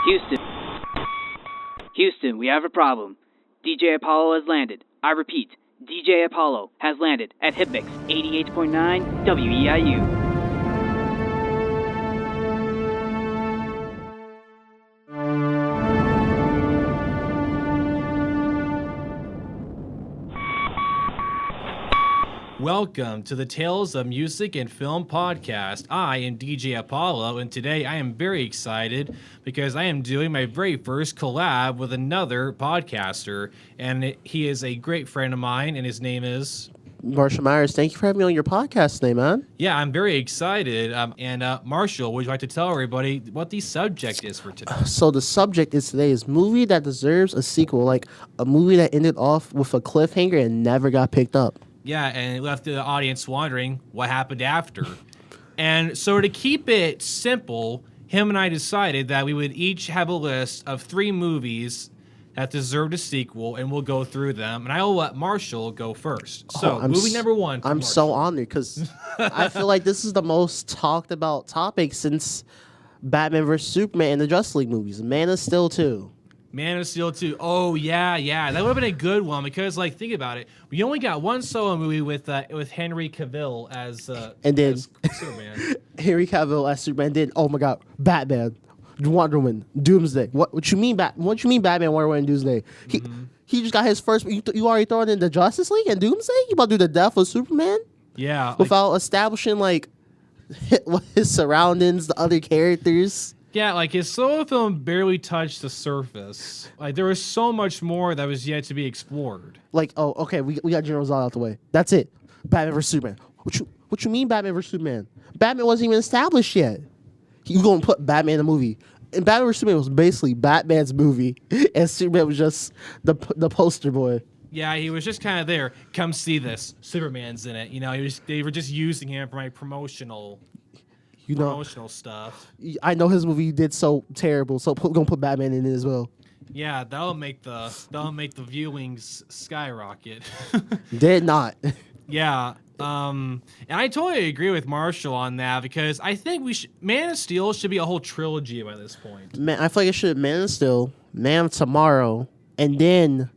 Houston. Houston, we have a problem. DJ Apollo has landed. I repeat, DJ Apollo has landed at Hipmix 88.9 WEIU. Welcome to the Tales of Music and Film podcast. I am DJ Apollo, and today I am very excited because I am doing my very first collab with another podcaster, and he is a great friend of mine, and his name is... Marshell Mathers. Thank you for having me on your podcast today, man. Yeah, I'm very excited. Marshall, would you like to tell everybody what the subject is for today? So the subject is today is movie that deserves a sequel, like a movie that ended off with a cliffhanger and never got picked up. Yeah, and it left the audience wondering what happened after. And so to keep it simple, him and I decided that we would each have a list of 3 movies that deserved a sequel, and we'll go through them. And I will let Marshall go first. So, movie number 1. I'm Marshall. so honored because I feel like this is the most talked about topic since Batman vs. Superman and the Justice League movies. Man of Steel 2. Man of Steel 2. Oh, yeah. That would have been a good one because, like, think about it. We only got one solo movie with Henry Cavill as Superman. Henry Cavill as Superman. Then, oh my God, Batman, Wonder Woman, Doomsday. What you mean Batman, Wonder Woman, and Doomsday? He just got his first. You already throwing in the Justice League and Doomsday? You about to do the death of Superman? Yeah. Without establishing like his surroundings, the other characters. Yeah, like his solo film barely touched the surface. Like there was so much more that was yet to be explored. Like, oh, okay, we got General Zod out the way. That's it. Batman vs. Superman. What you mean Batman vs. Superman? Batman wasn't even established yet. You gonna put Batman in a movie. And Batman vs. Superman was basically Batman's movie. And Superman was just the poster boy. Yeah, he was just kind of there. Come see this. Superman's in it. You know, they were just using him for my promotional stuff. I know his movie did so terrible, so we're gonna put Batman in it as well. Yeah, that'll make the viewings skyrocket. Did not. Yeah, and I totally agree with Marshall on that because I think Man of Steel should be a whole trilogy by this point. Man, I feel like it should Man of Steel, Man of Tomorrow, and then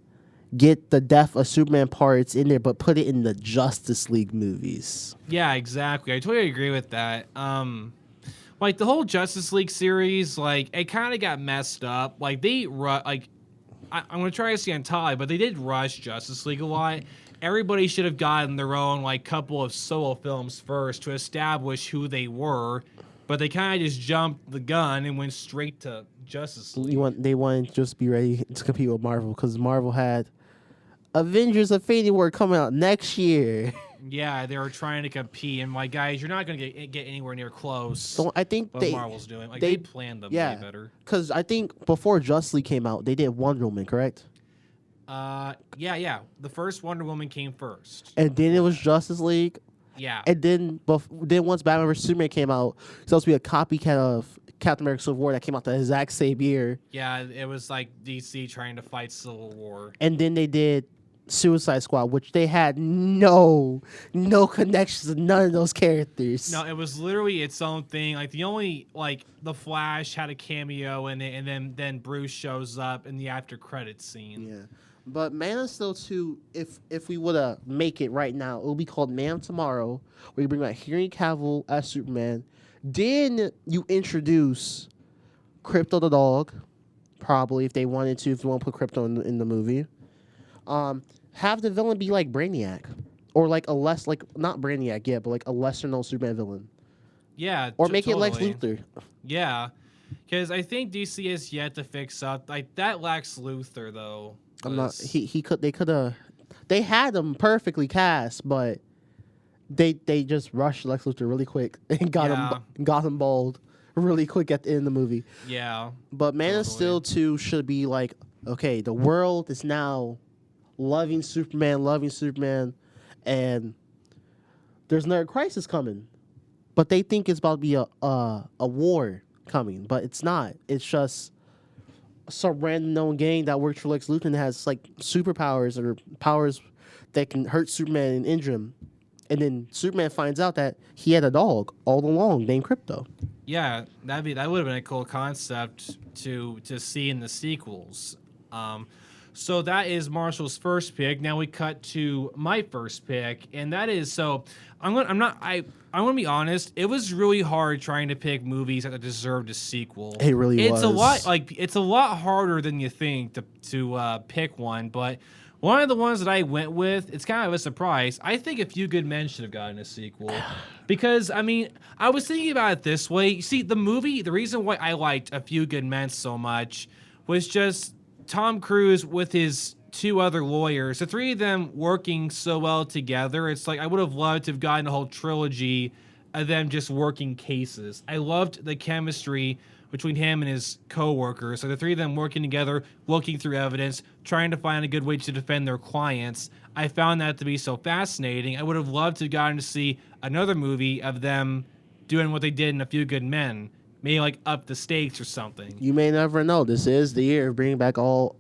get the Death of Superman parts in there, but put it in the Justice League movies. Yeah, exactly. I totally agree with that. Like the whole Justice League series, like it kind of got messed up. Like I'm gonna try to see on Ty, but they did rush Justice League a lot. Everybody should have gotten their own like couple of solo films first to establish who they were, but they kind of just jumped the gun and went straight to Justice League. They wanted to just be ready to compete with Marvel because Marvel had Avengers: Infinity War coming out next year. Yeah, they were trying to compete, and like, guys, you're not going to get anywhere near close. So I think what Marvel's doing, like they planned them way better. Because I think before Justice League came out, they did Wonder Woman, correct? Yeah. The first Wonder Woman came first, and then it was Justice League. Yeah, and then once Batman vs. Superman came out, it's supposed to be a copycat of Captain America: Civil War that came out the exact same year. Yeah, it was like DC trying to fight Civil War, and then they did Suicide Squad, which they had no connections to none of those characters. No, it was literally its own thing. Like the only the Flash had a cameo in it, and then Bruce shows up in the after credits scene. Yeah, but Man of Steel 2, if we would have make it right now, it would be called Man of Tomorrow, where you bring back Henry Cavill as Superman. Then you introduce Crypto the dog, probably if they want to put Crypto in the movie. Have the villain be like Brainiac, or like not Brainiac yet, but like a lesser known Superman villain. Yeah, or make it Lex Luthor. Yeah, because I think DC has yet to fix up like that Lex Luthor though. They had him perfectly cast, but they just rushed Lex Luthor really quick and got him bald really quick at the end of the movie. Yeah, but Man of Steel 2 should be like, okay, the world is now loving Superman, and there's another crisis coming. But they think it's about to be a war coming, but it's not. It's just some random known gang that works for Lex Luthor and has like superpowers or powers that can hurt Superman and injure him. And then Superman finds out that he had a dog all along named Crypto. Yeah, that would have been a cool concept to see in the sequels. So that is Marshall's first pick. Now we cut to my first pick, and that is so. I'm gonna be honest. It was really hard trying to pick movies that deserved a sequel. It really it's was. It's a lot harder than you think to pick one, but. One of the ones that I went with, it's kind of a surprise. I think A Few Good Men should have gotten a sequel. Because, I mean, I was thinking about it this way. You see, the reason why I liked A Few Good Men so much was just Tom Cruise with his two other lawyers. The three of them working so well together. It's like I would have loved to have gotten a whole trilogy of them just working cases. I loved the chemistry between him and his co-workers. So the three of them working together, looking through evidence, trying to find a good way to defend their clients. I found that to be so fascinating. I would have loved to have gotten to see another movie of them doing what they did in A Few Good Men. Maybe like up the stakes or something. You may never know. This is the year of bringing back all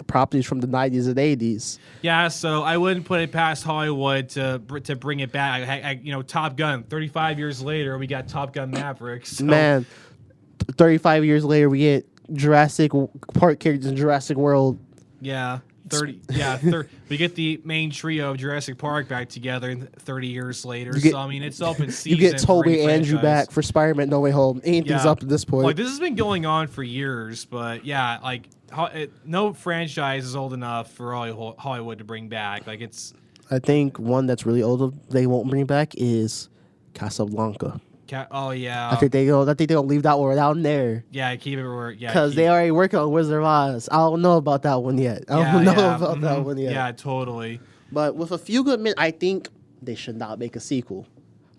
properties from the 90s and 80s. Yeah, so I wouldn't put it past Hollywood to bring it back. Top Gun, 35 years later, we got Top Gun Maverick. So. Man, 35 years later, we get Jurassic Park characters in Jurassic World. Yeah, 30. We get the main trio of Jurassic Park back together 30 years later. So I mean, it's open season. You get Toby for Andrew back for Spider-Man No Way Home. Anything's up at this point. Like this has been going on for years, but yeah, like no franchise is old enough for Hollywood to bring back. Like it's. I think one that's really old they won't bring back is Casablanca. Oh yeah. I think they'll leave that one down there. Yeah, keep it where. Yeah, because they already working on Wizard of Oz. I don't know about that one yet. I don't know about that one yet. Yeah, totally. But with A Few Good Men, I think they should not make a sequel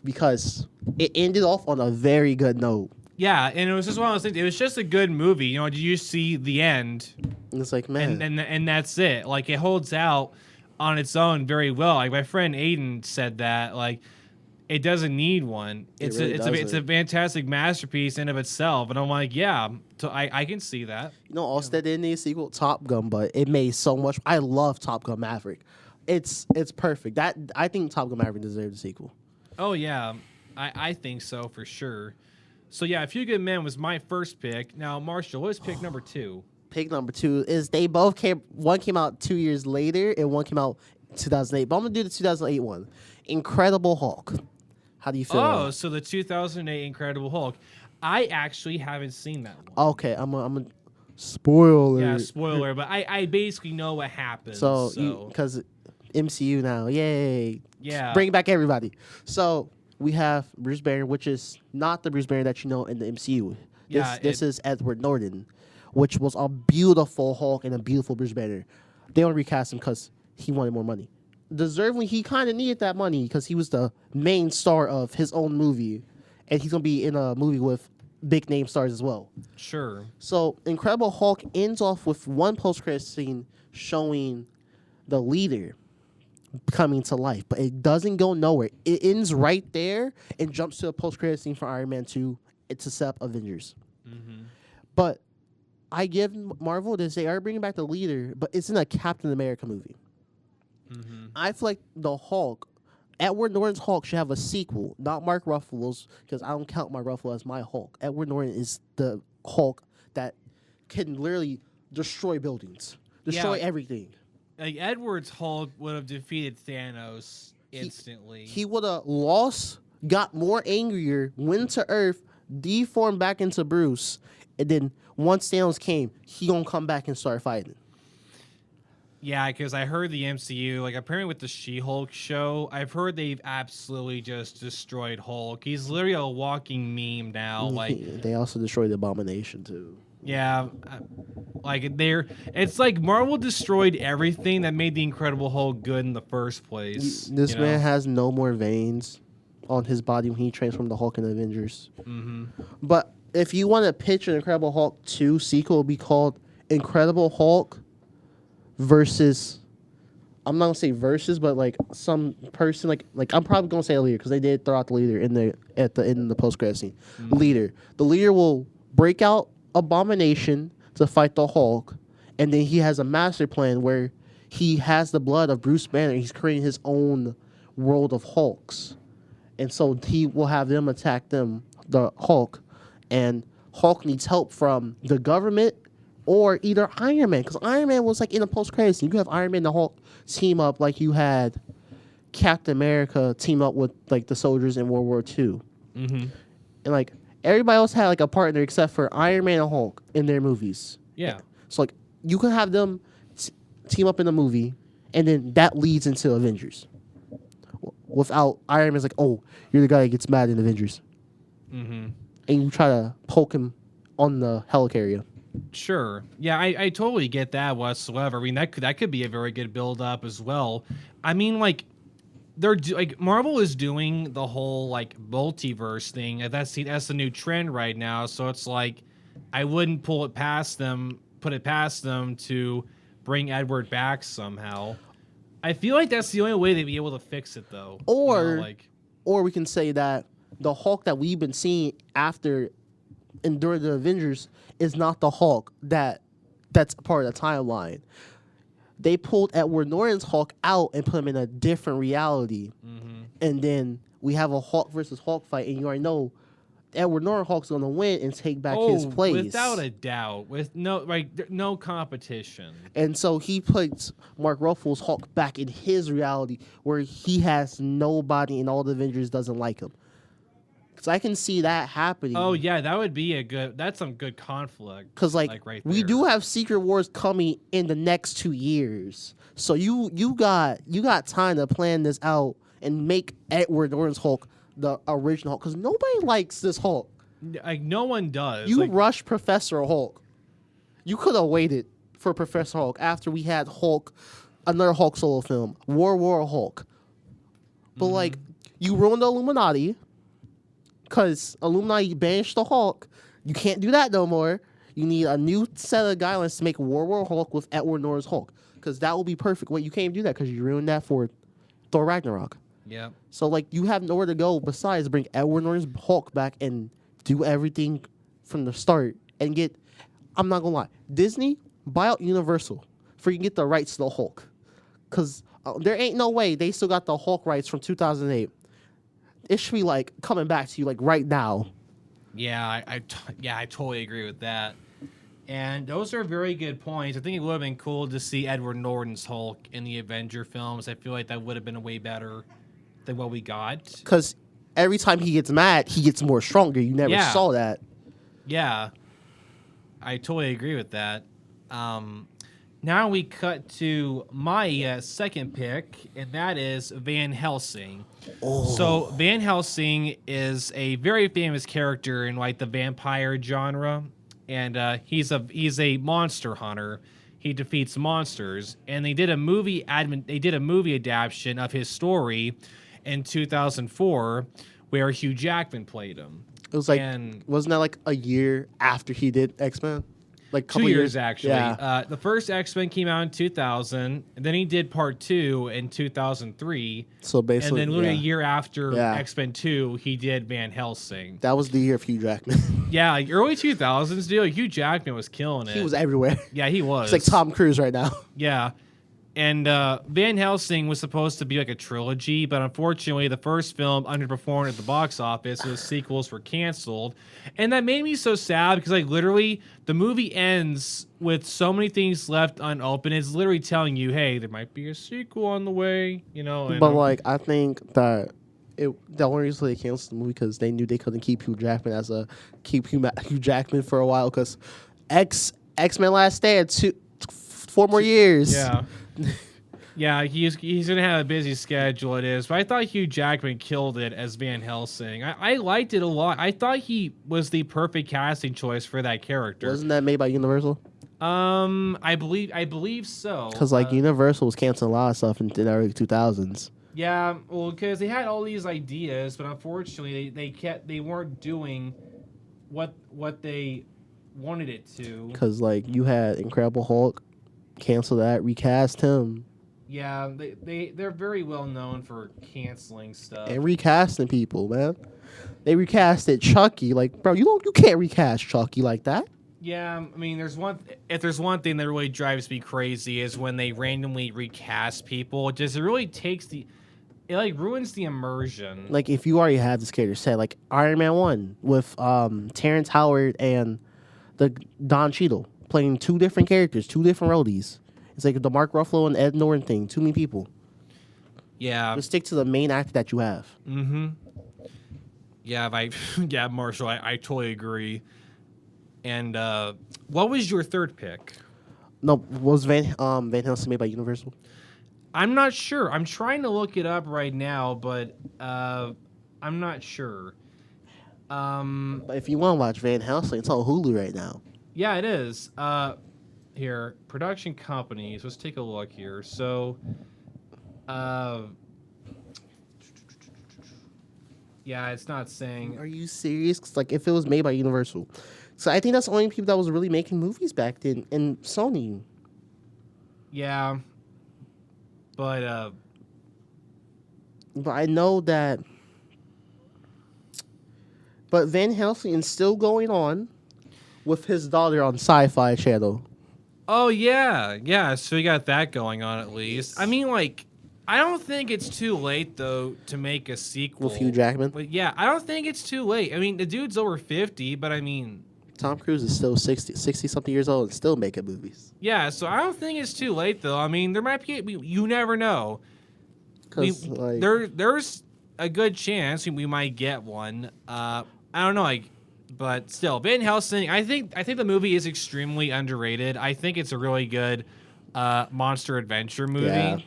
because it ended off on a very good note. Yeah, and it was just one of those things. It was just a good movie. You know, did you see the end? And it's like, man, and that's it. Like it holds out on its own very well. Like my friend Aiden said that. Like. It doesn't need one. It's a fantastic masterpiece in of itself, and I'm like, yeah, so I can see that. You know, also that didn't need a sequel, Top Gun, but it made so much. I love Top Gun Maverick. It's perfect. That I think Top Gun Maverick deserved a sequel. Oh yeah, I think so for sure. So yeah, A Few Good Men was my first pick. Now Marshall, what was pick number 2? Pick number 2 is they both came. One came out 2 years later, and one came out 2008. But I'm gonna do the 2008 one. Incredible Hulk. How do you feel? Oh, so the 2008 Incredible Hulk. I actually haven't seen that one. Okay, I'm a spoiler. Yeah, spoiler, but I basically know what happens. So. Because MCU now, yay! Yeah, bring back everybody. So we have Bruce Banner, which is not the Bruce Banner that you know in the MCU. This is Edward Norton, which was a beautiful Hulk and a beautiful Bruce Banner. They only recast him because he wanted more money. Deservedly, he kind of needed that money because he was the main star of his own movie, and he's gonna be in a movie with big name stars as well. Sure. So Incredible Hulk ends off with one post-credit scene showing the leader coming to life, but it doesn't go nowhere. It ends right there and jumps to a post-credit scene for Iron Man 2. It's a set up Avengers. Mm-hmm. But I give Marvel this: they are bringing back the leader, but it's in a Captain America movie. Mm-hmm. I feel like the Hulk, Edward Norton's Hulk, should have a sequel, not Mark Ruffalo's, because I don't count Mark Ruffalo as my Hulk. Edward Norton is the Hulk that can literally destroy buildings, destroy everything. Like Edward's Hulk would have defeated Thanos instantly. He would have lost, got more angrier, went to Earth, deformed back into Bruce, and then once Thanos came, he gonna come back and start fighting. Yeah, because I heard the MCU, like apparently with the She-Hulk show, I've heard they've absolutely just destroyed Hulk. He's literally a walking meme now. Like they also destroyed the Abomination too. Yeah, it's like Marvel destroyed everything that made the Incredible Hulk good in the first place. This man has no more veins on his body when he transformed the Hulk in the Avengers. Mm-hmm. But if you want to pitch an Incredible Hulk 2 sequel, it would be called Incredible Hulk versus, I'm not gonna say versus, but like some person like I'm probably gonna say a leader because they did throw out the leader at the end of the post credit scene. Mm-hmm. The leader will break out Abomination to fight the Hulk, and then he has a master plan where he has the blood of Bruce Banner. He's creating his own world of Hulks, and so he will have them attack the Hulk, and Hulk needs help from the government or either Iron Man, because Iron Man was like in the post credits. You could have Iron Man and the Hulk team up like you had Captain America team up with like the soldiers in World War II, and like everybody else had like a partner except for Iron Man and Hulk in their movies. Yeah. So like you can have them team up in the movie, and then that leads into Avengers. Without Iron Man's like, oh, you're the guy that gets mad in Avengers, and you try to poke him on the helicarrier. Sure. Yeah, I totally get that whatsoever. I mean, that could be a very good build up as well. I mean, like Marvel is doing the whole like multiverse thing. That's the new trend right now. So it's like I wouldn't put it past them to bring Edward back somehow. I feel like that's the only way they'd be able to fix it, though. Or we can say that the Hulk that we've been seeing after and during the Avengers is not the Hulk that's part of the timeline. They pulled Edward Norton's Hulk out and put him in a different reality, and then we have a Hulk versus Hulk fight, and you already know Edward Norton Hulk's going to win and take back his place. Without a doubt, with no competition. And so he puts Mark Ruffalo's Hulk back in his reality where he has nobody and all the Avengers doesn't like him. Because I can see that happening. Oh yeah, that would be that's some good conflict. Because right we there. do have Secret Wars coming in the next 2 years, so you got time to plan this out and make Edward Norton's Hulk the original Hulk, because nobody likes this Hulk. Like no one does. You rushed Professor Hulk. You could have waited for Professor Hulk after we had Hulk, another Hulk solo film, War Hulk. But you ruined the Illuminati, because Illuminati banished the Hulk. You can't do that no more. You need a new set of guidelines to make War Hulk with Edward Norton's Hulk, because that will be perfect. Wait, you can't do that because you ruined that for Thor Ragnarok. Yeah. So you have nowhere to go besides bring Edward Norton's Hulk back and do everything from the start and get. I'm not gonna lie, Disney, buy out Universal for you can get the rights to the Hulk, because there ain't no way they still got the Hulk rights from 2008. It should be coming back to you right now. Yeah, I totally agree with that. And those are very good points. I think it would have been cool to see Edward Norton's Hulk in the Avenger films. I feel like that would have been way better than what we got. Because every time he gets mad, he gets more stronger. You never saw that. Yeah, I totally agree with that. Now we cut to my second pick, and that is Van Helsing. Oh. So Van Helsing is a very famous character in the vampire genre, and he's a monster hunter. He defeats monsters, and they did a movie adaptation of his story in 2004 where Hugh Jackman played him. It was wasn't that a year after he did X-Men? Couple 2 years actually. Yeah. The first X-Men came out in 2000, and then he did part 2 in 2003. So basically, and then literally a year after X-Men 2, he did Van Helsing. That was the year of Hugh Jackman. Yeah, early 2000s, dude. Hugh Jackman was killing it. He was everywhere. Yeah, he was. He's like Tom Cruise right now. Yeah. And Van Helsing was supposed to be a trilogy, but unfortunately, the first film underperformed at the box office, so the sequels were canceled. And that made me so sad because, literally, the movie ends with so many things left unopened. It's literally telling you, hey, there might be a sequel on the way, But, I think that the only reason they canceled the movie because they knew they couldn't keep Hugh Jackman Hugh Jackman for a while, because X-Men Last Stand 4 more years. Yeah. Yeah, he's gonna have a busy schedule. It is, but I thought Hugh Jackman killed it as Van Helsing. I liked it a lot. I thought he was the perfect casting choice for that character. Wasn't that made by Universal? I believe so. Because Universal was canceling a lot of stuff in the early 2000s. Yeah, well, because they had all these ideas, but unfortunately they weren't doing what they wanted it to. Because you had Incredible Hulk. Cancel that, recast him. Yeah, they're very well known for canceling stuff and recasting people, man. They recasted Chucky. Bro, you can't recast Chucky like that. Yeah, I mean, if there's one thing that really drives me crazy is when they randomly recast people. It really takes it like ruins the immersion. Like if you already have this character set, like Iron Man 1 with Terrence Howard and the Don Cheadle playing two different characters, two different roadies. It's like the Mark Ruffalo and Ed Norton thing. Too many people. Yeah. Just stick to the main actor that you have. Mm-hmm. Yeah, yeah, Marshall, I totally agree. And what was your third pick? No, was Van Helsing made by Universal? I'm not sure. I'm trying to look it up right now, but I'm not sure. But if you want to watch Van Helsing, it's on Hulu right now. Yeah, it is. Here, production companies. Let's take a look here. So, yeah, it's not saying. Are you serious? 'Cause, like, if it was made by Universal. So I think that's the only people that was really making movies back then, and Sony. Yeah. But I know that. But Van Helsing is still going on with his daughter on Sci-Fi Channel. oh yeah. So we got that going on at least. I mean, like, I don't think it's too late though to make a sequel With Hugh Jackman? But yeah, I don't think it's too late. I mean, the dude's over 50, but I mean, Tom Cruise is still 60-something years old and still making movies. yeah. So I don't think it's too late though. I mean, there might be. You never know. There's a good chance we might get one. I don't know, like, but still, Van Helsing. I think the movie is extremely underrated. I think it's a really good monster adventure movie. Yeah.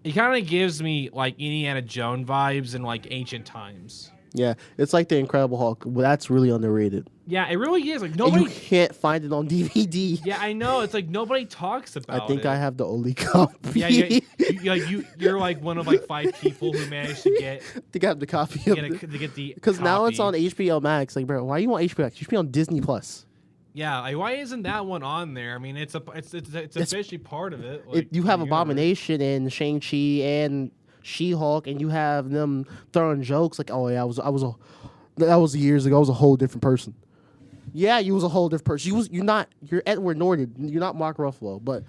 It kind of gives me like Indiana Jones vibes in like ancient times. Yeah, it's like The Incredible Hulk. Well, that's really underrated. Yeah, it really is. Like And nobody. you can't find it on DVD. Yeah, I know. It's like nobody talks about it. I think I have the only copy. Yeah, you're like one of like 5 people who managed to get I think I have the copy of it. to get the Because now it's on copy. HBO Max. Like, bro, why you want HBO Max? You should be on Disney Plus. Yeah, like why isn't that one on there? I mean, it's officially part of it. Like, You have the universe. Abomination and Shang-Chi and She-Hulk, and you have them throwing jokes like, "Oh yeah, that was years ago. I was a whole different person." Yeah, you was a whole different person. You're Edward Norton. You're not Mark Ruffalo. But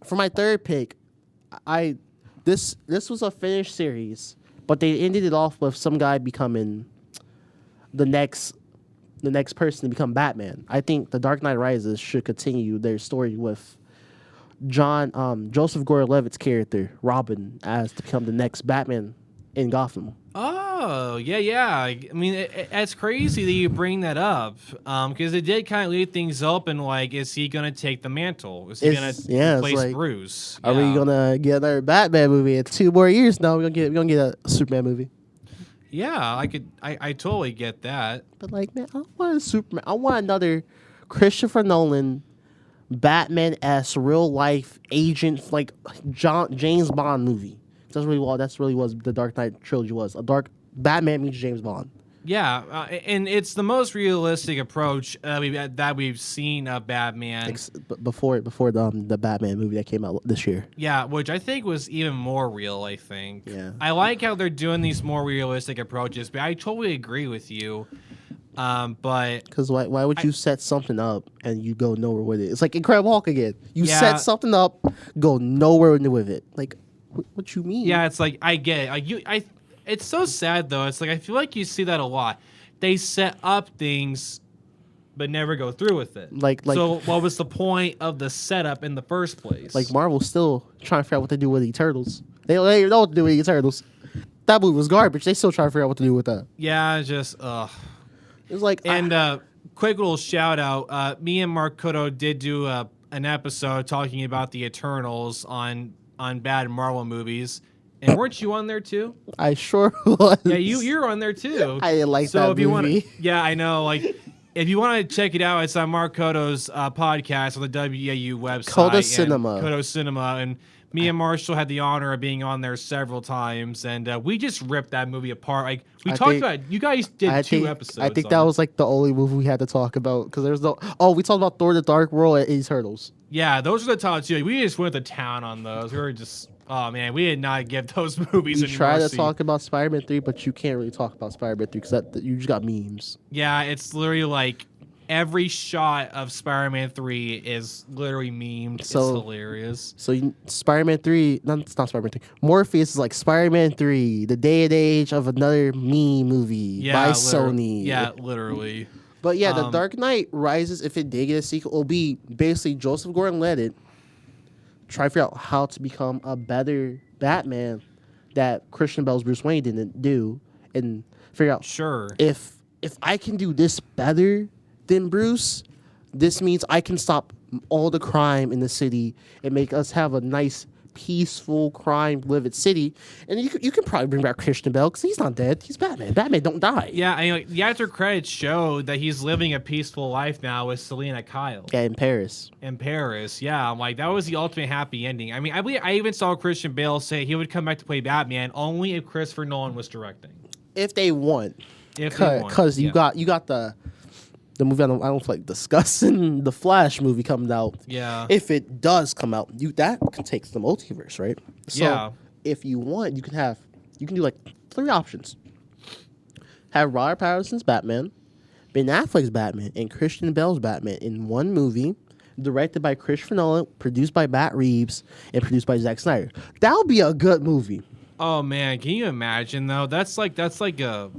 for my third pick, this was a finished series, but they ended it off with some guy becoming the next person to become Batman. I think The Dark Knight Rises should continue their story with Joseph Gordon-Levitt's character Robin as to become the next Batman in Gotham. Oh, yeah. I mean, it's crazy that you bring that up, because it did kind of leave things open. Like, is he gonna take the mantle? Is he gonna replace like, Bruce? Are we gonna get another Batman movie in 2 more years? No, we're gonna get a Superman movie. Yeah, I totally get that. But like, man, I want a Superman. I want another Christopher Nolan Batman-esque real life agent, like James Bond movie. That's really what the Dark Knight trilogy was. Batman meets James Bond. Yeah, and it's the most realistic approach that we've seen of Batman. Before the Batman movie that came out this year. Yeah, which I think was even more real, I think. Yeah. I like how they're doing these more realistic approaches, but I totally agree with you. But because why would you set something up and you go nowhere with it? It's like Incredible Hulk again. You set something up, go nowhere with it. Like, what you mean? Yeah, it's like I get it. Like it's so sad though. It's like I feel like you see that a lot. They set up things, but never go through with it. Like so, what was the point of the setup in the first place? Like Marvel's still trying to figure out what to do with the Eternals. They don't even know what to do with the Eternals. That movie was garbage. They still trying to figure out what to do with that. Yeah, just It's like quick little shout out. Me and Mark Cotto did do an episode talking about the Eternals on bad Marvel movies. And weren't you on there too? I sure was. Yeah, you're on there too. I didn't like that movie. Yeah, I know. Like, if you want to check it out, it's on Mark Cotto's podcast on the WAU website. Cotto Cinema. Cotto Cinema. And me and Marshall had the honor of being on there several times, and we just ripped that movie apart. Like we talked about it. You guys did 2 episodes. I think that was like the only movie we had to talk about because there's no. Oh, we talked about Thor: The Dark World and Eternals. Yeah, those are the top 2. Like, we just went to town on those. We were just. Oh man, we did not give those movies. You try to talk about Spider-Man 3, but you can't really talk about Spider-Man 3 because you just got memes. Yeah, it's literally like every shot of Spider-Man 3 is literally memed. It's hilarious. So Spider-Man 3, it's not Spider-Man 3. Morpheus is like Spider-Man 3, the day and age of another meme movie by Sony. Yeah, literally. But yeah, The Dark Knight Rises, if it did get a sequel, will be basically Joseph Gordon-Levitt try to figure out how to become a better Batman that Christian Bale's Bruce Wayne didn't do, and figure out if I can do this better than Bruce, this means I can stop all the crime in the city and make us have a nice, peaceful, crime-livid city. And you can probably bring back Christian Bale because he's not dead. He's Batman. Batman don't die. Yeah, and like, the after credits show that he's living a peaceful life now with Selena Kyle. Yeah, in Paris. Yeah. I'm like, that was the ultimate happy ending. I mean, I even saw Christian Bale say he would come back to play Batman only if Christopher Nolan was directing. If they want. Because you got the movie I don't feel like discussing, the Flash movie coming out. Yeah. If it does come out, that can take the multiverse, right? So if you want, you can do like 3 options. Have Robert Pattinson's Batman, Ben Affleck's Batman, and Christian Bale's Batman in one movie, directed by Christopher Nolan, produced by Matt Reeves, and produced by Zack Snyder. That would be a good movie. Oh man, can you imagine though? That's like a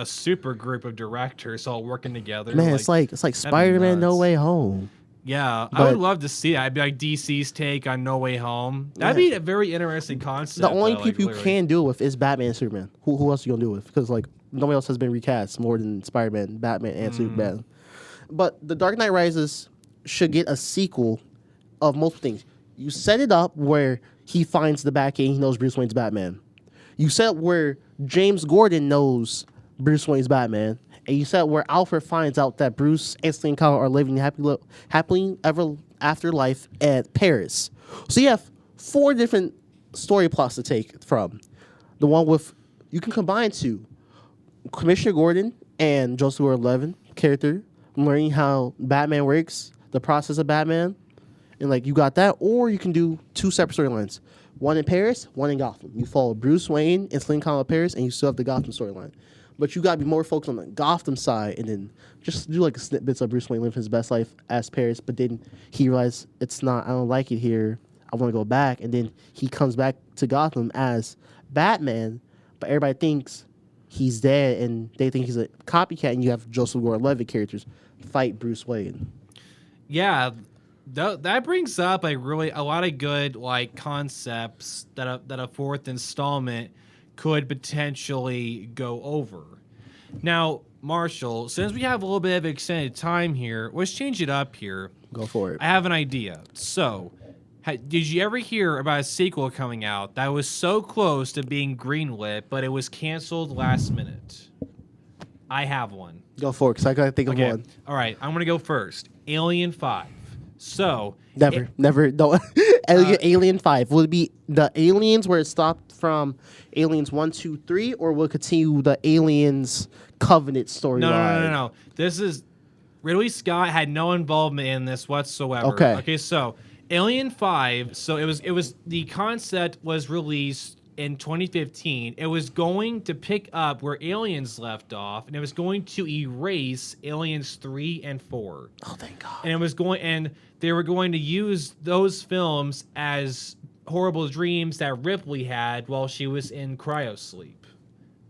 super group of directors all working together. Man, it's like Spider-Man No Way Home. Yeah, I would love to see that. It'd be like DC's take on No Way Home. That'd be a very interesting concept. The only people you can do it with is Batman and Superman. Who else are you gonna do it with? Because like nobody else has been recast more than Spider-Man, Batman, and Superman. But The Dark Knight Rises should get a sequel of multiple things. You set it up where he finds the Batcave, he knows Bruce Wayne's Batman. You set up where James Gordon knows Bruce Wayne's Batman. And you set up where Alfred finds out that Bruce and Selina Kyle are living happily ever after life at Paris. So you have 4 different story plots to take from. The one with, you can combine 2. Commissioner Gordon and Joseph Gordon-Levitt character, learning how Batman works, the process of Batman. And like you got that, or you can do 2 separate storylines. One in Paris, one in Gotham. You follow Bruce Wayne and Selina Kyle in Paris, and you still have the Gotham storyline. But you gotta be more focused on the Gotham side, and then just do like snippets of Bruce Wayne living his best life as Paris. But then he realized it's not. I don't like it here. I want to go back, and then he comes back to Gotham as Batman. But everybody thinks he's dead, and they think he's a copycat. And you have Joseph Gordon-Levitt characters fight Bruce Wayne. Yeah. That brings up like really a lot of good like concepts that a 4th installment could potentially go over. Now, Marshall, since we have a little bit of extended time here, let's change it up here. Go for it. I have an idea. So, did you ever hear about a sequel coming out that was so close to being greenlit, but it was canceled last minute? I have one. Go for it, because I gotta think of one. All right, I'm gonna go first. Alien 5. So never don't Alien 5. Will it be the Aliens where it stopped from Aliens 1, 2, 3, or will it continue the Aliens Covenant storyline? No. This is Ridley Scott had no involvement in this whatsoever. Okay, so Alien 5, so it was the concept was released in 2015. It was going to pick up where Aliens left off, and it was going to erase Aliens 3 and 4. Oh, thank God. And they were going to use those films as horrible dreams that Ripley had while she was in cryosleep.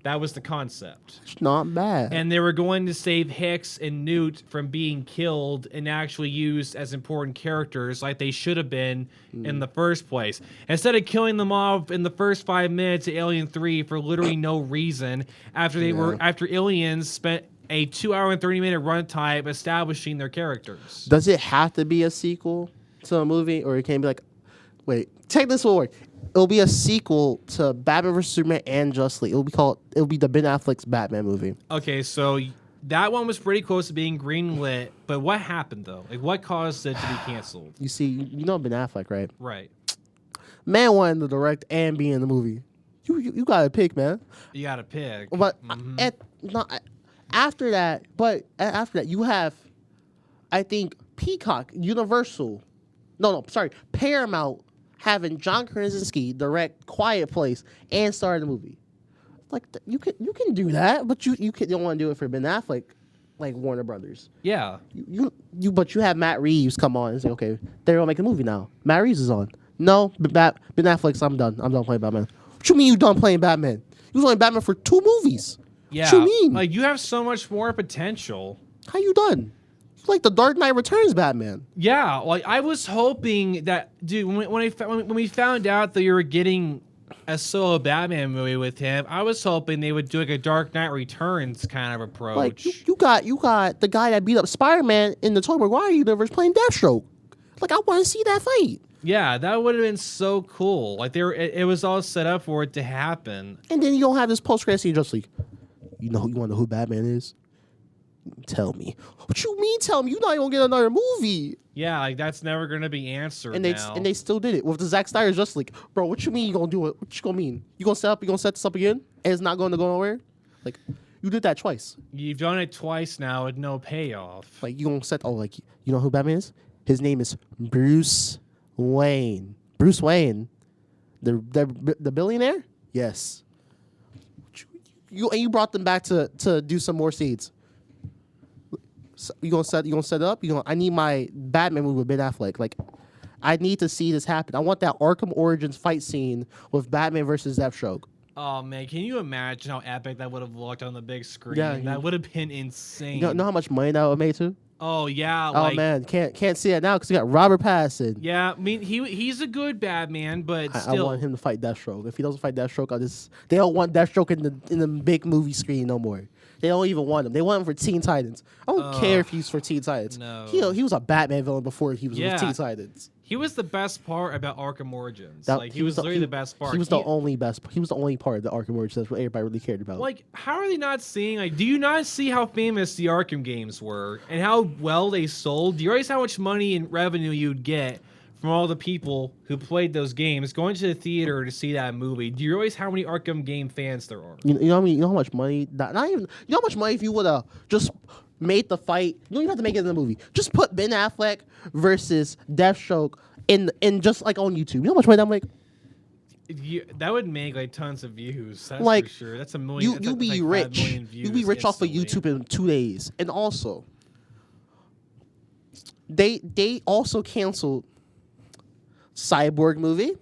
That was the concept. It's not bad. And they were going to save Hicks and Newt from being killed and actually used as important characters like they should have been in the first place. Instead of killing them off in the first 5 minutes of Alien 3 for literally no reason, after Aliens spent a 2-hour and 30-minute runtime establishing their characters. Does it have to be a sequel to a movie, or it can be like, wait, take this forward. It'll be a sequel to Batman vs Superman and Justice League. It'll be the Ben Affleck's Batman movie. Okay, so that one was pretty close to being greenlit, but what happened though? Like, what caused it to be canceled? You see, you know Ben Affleck, right? Right. Man wanted to direct and be in the movie. You gotta pick, man. You gotta pick. But after that, you have, I think, Peacock, Universal. Paramount having John Krasinski direct Quiet Place and star in the movie. Like you can do that, but you don't want to do it for Ben Affleck. like Warner Brothers. Yeah. But you have Matt Reeves come on and say, okay, they're gonna make a movie now. Matt Reeves is on. No, Ben Affleck's. I'm done. I'm done playing Batman. What you mean you done playing Batman? You was only Batman for 2 movies. Yeah. What you mean? Like, you have so much more potential. How you done? You like the Dark Knight Returns Batman. Yeah. Like, I was hoping that, dude, when we found out that you were getting a solo Batman movie with him, I was hoping they would do like a Dark Knight Returns kind of approach. Like you got the guy that beat up Spider-Man in the Tobey Maguire universe playing Deathstroke. Like I want to see that fight. Yeah, that would have been so cool. Like it was all set up for it to happen. And then you don't have this post-credit scene just like, you want to know who Batman is? Tell me. What you mean? Tell me? You're not even gonna get another movie. Yeah, like that's never gonna be answered. And now. they still did it with the Zack Snyder just like, bro. What you mean you gonna do it? What you gonna mean? You gonna set this up again and it's not going to go nowhere? Like you did that twice. You've done it twice now with no payoff. Like you gonna set like you know who Batman is? His name is Bruce Wayne. Bruce Wayne, the billionaire. Yes. You brought them back to do some more seeds. So you gonna set it up? I need my Batman movie with Ben Affleck. Like, I need to see this happen. I want that Arkham Origins fight scene with Batman versus Deathstroke. Oh man, can you imagine how epic that would have looked on the big screen? Yeah, that would have been insane. You know how much money that would have made too? Oh yeah. Oh man, can't see it now because you got Robert Pattinson. Yeah, I mean he's a good Batman, but I still. want him to fight Deathstroke. If he doesn't fight Deathstroke, they don't want Deathstroke in the big movie screen no more. They don't even want him. They want him for Teen Titans. I don't care if he's for Teen Titans. No. He was a Batman villain before he was with Teen Titans. He was the best part about Arkham Origins. He was literally the best part. He was the only best. He was the only part of the Arkham Origins that's what everybody really cared about. Like, how are they not seeing? Like, do you not see how famous the Arkham games were and how well they sold? Do you realize how much money and revenue you'd get from all the people who played those games going to the theater to see that movie? Do you realize how many Arkham game fans there are? You know what I mean? You know how much money? Not even. You know how much money if you would have just made the fight. You don't even have to make it in the movie. Just put Ben Affleck versus Deathstroke in just like on YouTube. You know how much money that make? That would make like tons of views. That's like, for sure. That's a million. You be like rich. 5 million views You be rich off of instantly. YouTube in 2 days. And also, they also canceled Cyborg movie.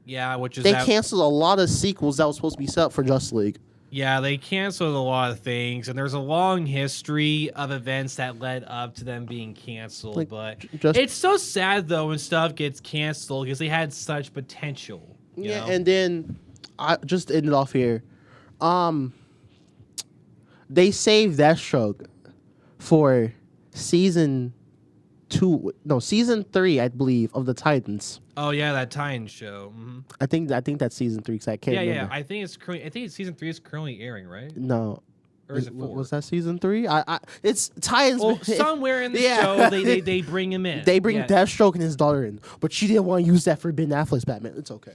Yeah, which is they canceled a lot of sequels that was supposed to be set up for Justice League. Yeah, they canceled a lot of things, and there's a long history of events that led up to them being canceled. Like, but just- it's so sad though when stuff gets canceled because they had such potential. You know? And then I just ended off here. They saved Deathstroke for season 3, I believe, of the Titans. Oh yeah, that Titan show. Mm-hmm. I think that's season 3 because I can't remember. Yeah. I think it's season 3 is currently airing, right? No. Or is it 4? Was that season 3? It's Titans. Well, somewhere in the Yeah. show they bring him in. They bring Deathstroke and his daughter in, but she didn't want to use that for Ben Affleck's Batman. It's okay.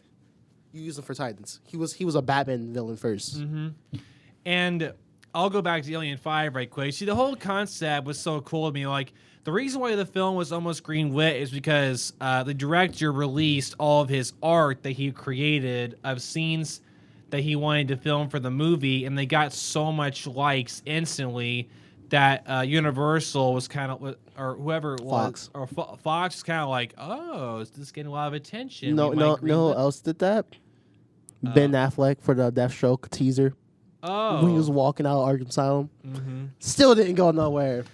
You use him for Titans. He was a Batman villain first. Mm-hmm. And I'll go back to Alien 5 right quick. See, the whole concept was so cool to me. Like, the reason why the film was almost green-lit is because the director released all of his art that he created of scenes that he wanted to film for the movie, and they got so much likes instantly that Universal was kind of, or whoever it was, or Fox was kind of like, oh, is this getting a lot of attention? No who else did that? Ben Affleck for the Deathstroke teaser. Oh. When he was walking out of Arkham Asylum. Mm-hmm. Still didn't go nowhere.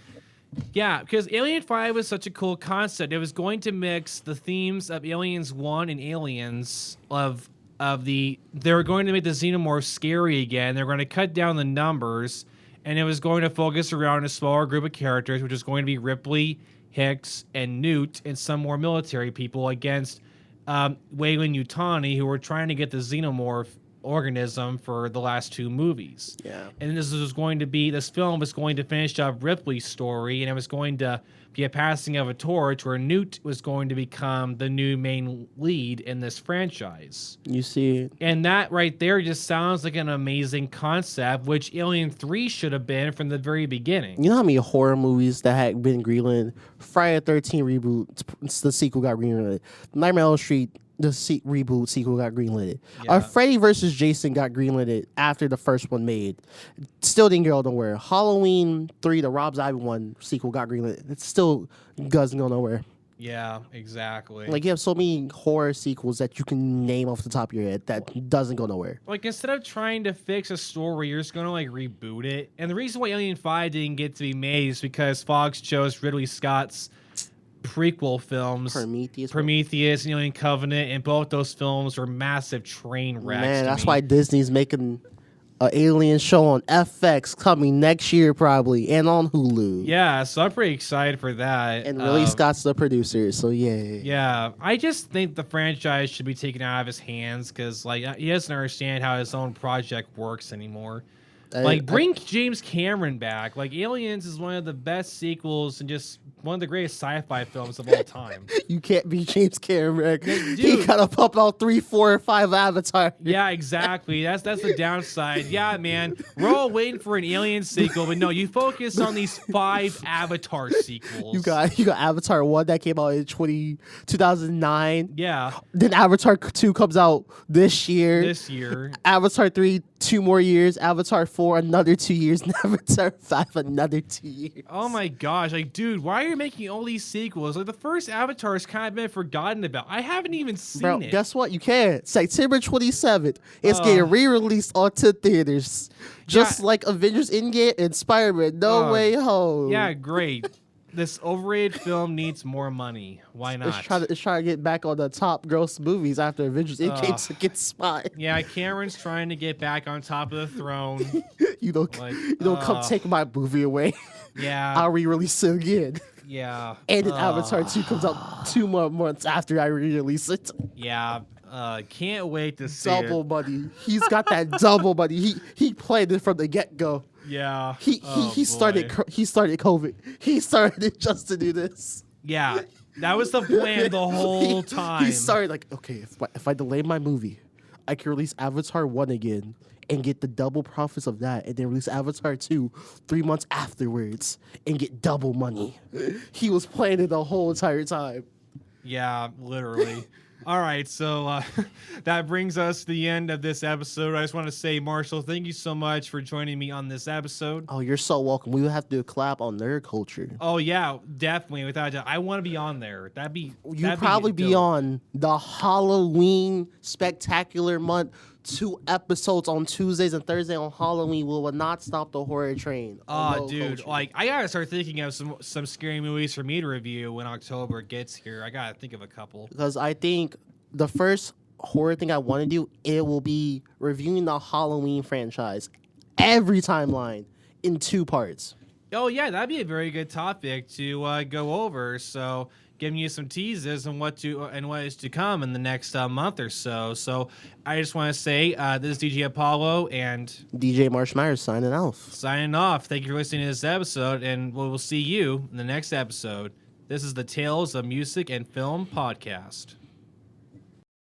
Yeah, because Alien 5 was such a cool concept. It was going to mix the themes of Aliens 1 and Aliens they were going to make the xenomorphs scary again. They're going to cut down the numbers, and it was going to focus around a smaller group of characters, which is going to be Ripley, Hicks, and Newt, and some more military people against Weyland Yutani, who were trying to get the xenomorph organism for the last 2 movies. Yeah. And this film was going to finish up Ripley's story, and it was going to be a passing of a torch where Newt was going to become the new main lead in this franchise. You see, and that right there just sounds like an amazing concept, which Alien 3 should have been from the very beginning. you know how many horror movies that had been greenlit? Friday the 13th reboot, the sequel got greenlit. Nightmare on Elm Street reboot sequel got greenlit. Yeah. Freddy vs. Jason got greenlit after the first one made. Still didn't go nowhere. Halloween 3, the Rob Zombie one sequel got greenlit. It still doesn't go nowhere. Yeah, exactly. Like, you have so many horror sequels that you can name off the top of your head that doesn't go nowhere. Like, instead of trying to fix a story, you're just gonna like reboot it. And the reason why Alien 5 didn't get to be made is because Fox chose Ridley Scott's prequel films, Prometheus and Alien Covenant, and both those films were massive train wrecks. Man, that's why Disney's making an Alien show on FX coming next year probably, and on Hulu. Yeah, so I'm pretty excited for that. And Ridley Scott's the producer, so yeah. Yeah, I just think the franchise should be taken out of his hands because like he doesn't understand how his own project works anymore. Bring James Cameron back. Like, Aliens is one of the best sequels and just one of the greatest sci-fi films of all time. You can't be James Cameron. Dude. He gotta pump out 3, 4, or 5 Avatar. Yeah, exactly. That's the downside. Yeah, man. We're all waiting for an Alien sequel, but no, you focus on these 5 Avatar sequels. You got Avatar 1 that came out in 2009. Yeah. Then Avatar 2 comes out this year. Avatar 3, 2 more years. Avatar 4, another 2 years. And Avatar 5, another 2 years. Oh my gosh. Like, dude, why are you making all these sequels? Like, the first Avatar has kind of been forgotten about. I haven't even seen it. Guess what? You can. September 27th. It's getting re-released onto theaters. Just like Avengers Endgame and Spider-Man No Way Home. Yeah, great. This overrated film needs more money. Why not? It's trying to get back on the top gross movies after Avengers Endgame gets spot. Yeah, Cameron's trying to get back on top of the throne. you don't come take my movie away. Yeah. I'll re-release it again. Yeah. And then Avatar 2 comes out 2 more months after I re-release it. Yeah. Can't wait to see double money. He's got that double money. He planned it from the get-go. Yeah. He started COVID. He started it just to do this. Yeah. That was the plan the whole time. He started like, okay, if I delay my movie, I can release Avatar 1 again and get the double profits of that, and then release Avatar 2 3 months afterwards and get double money. He was planning the whole entire time. Yeah, literally. All right, so that brings us to the end of this episode. I just want to say, Marshall, thank you so much for joining me on this episode. Oh, you're so welcome. We will have to do a collab on nerd culture. Oh, yeah, definitely. Without a doubt. I want to be on there. You'd probably be on the Halloween Spectacular Month. 2 episodes on Tuesdays and Thursdays on Halloween will not stop the horror train. Dude, culture. Like, I gotta start thinking of some scary movies for me to review when October gets here. I gotta think of a couple. Because I think the first horror thing I want to do, it will be reviewing the Halloween franchise, every timeline in 2 parts. Oh yeah, that'd be a very good topic to go over. So, giving you some teases on what is to come in the next month or so. So I just want to say this is DJ Apollo and DJ Marshell Mathers signing off. Thank you for listening to this episode, and we'll see you in the next episode. This is the Tales of Music and Film podcast.